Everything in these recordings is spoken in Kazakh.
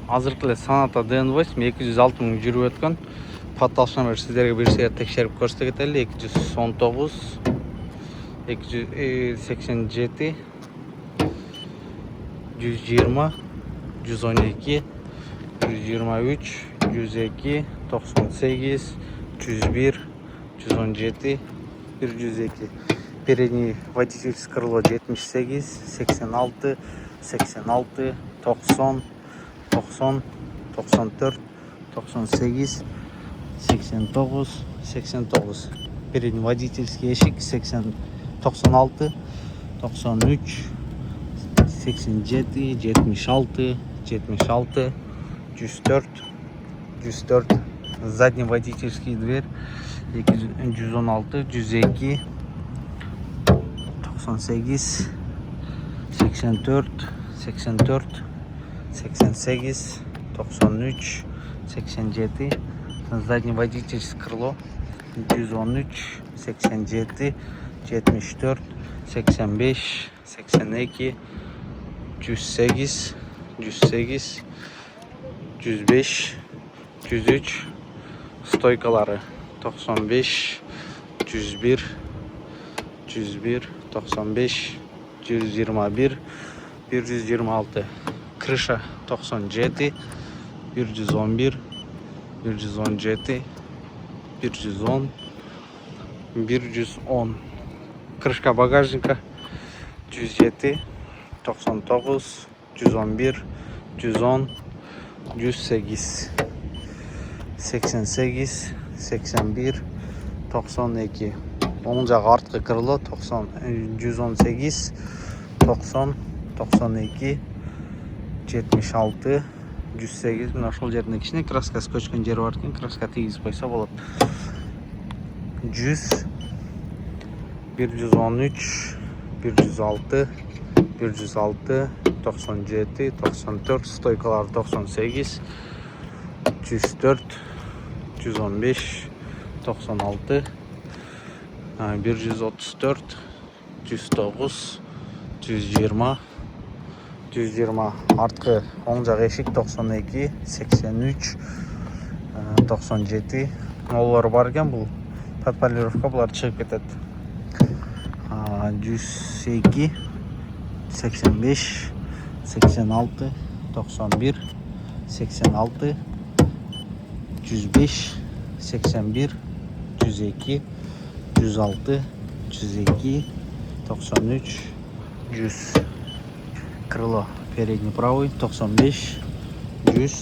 Азыркы эле Sonata D8 206 мың жүрүп өткөн. Патталышынан бери сиздерге бир сыйга текшерип көрсөтө кетели. 219 287 120 112 123 102 98 101 117 102. Передний водительское крыло 78 86 86 90 90 94 98 89 89. Передний водительский эшик 80 96 93 87 76 76 104 104. Задний водительский дверь 116 102 98 84 84 88 93 87. Задний водительское крыло 113 87 74 85 82 108 108 105 103. Стойкалары 95 101 101 95 121 126. Крыша 97 111 117 110 110. Крышка багажника 107 99 111 110 108 88 81 92. Оң жағы артқы крыло 118 90 92 76 108. Мына ошол жерине кичине краскасы көчкөн жери бар экен, краска тийгизип койсо болот. 100 113 106 106 97 94. Стойкалар 98 104 115 96 134 109 120 120. Артқы оң жақ эшик 92 83 97. Олар бар екен, бұл подполировка, бұлар шығып кетеді. 102 85 86 91 86 105 81 102 106 102 93 100. Крыло передний правый 95 100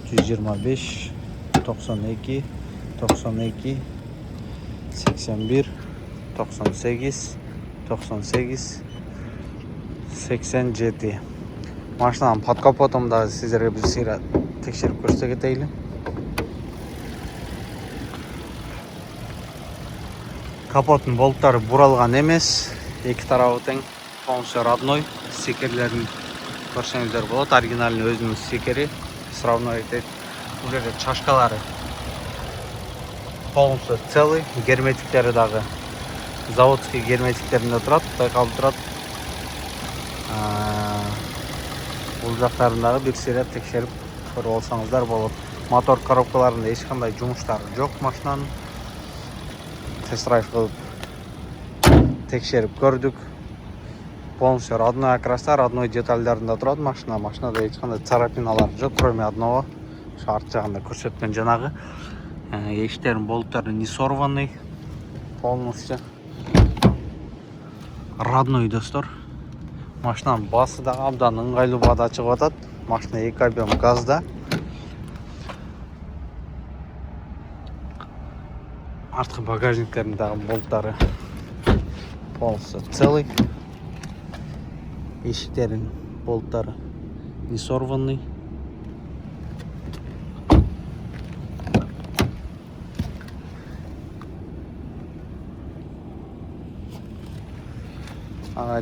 125 92 92 81 98 98 87. Машинаның под капотом да сіздерге бір сыйра текшеріп көрсете кетейли. Капоттың болттары буралган эмес, эки тарабы тең, полностью родной. Стикерлерин көрсөңүздөр болот. Оригинальный өзүнүн стикери, сравно этет. Бул жерде чашкалары полностью целый, герметиктери дагы заводский герметиктеринде турат, тайкалып турат. Бул жактарындагы бир сыйра текшерип көрүп алсаңыздар болот. Мотор коробкаларында эч кандай жумуштары жок машинанын. Тест-драйв кылып текшерип көрдүк. Полностью родной окраста, родной детальдарында турат машина. Машинада эч кандай царапиналар жок, кроме одного. Ошо арт жагында көрсөткөн жанагы эшиктердин болттары не сорванный. Полностью родной достор. Машинанын басы да абдан ыңгайлуу бада чыгып атат. Машина 2 объем газда. Арткы багажниктердин дагы болттары полностью целый. Эшиктердин болттары не сорванный.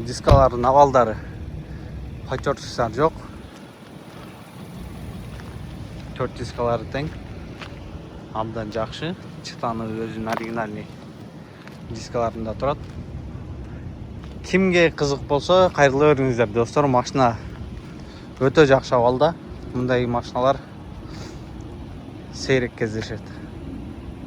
Дискалардын авалдары потертостар жок. 4 дискалары тең. Абдан жакшы. Читаны өзүнүн оригинальный дискаларында турат. Кимге кызык болсо, кайрылып бериңиздер достор. Машина өтө жакшы абалда. Мындай машиналар сейрек кездешет.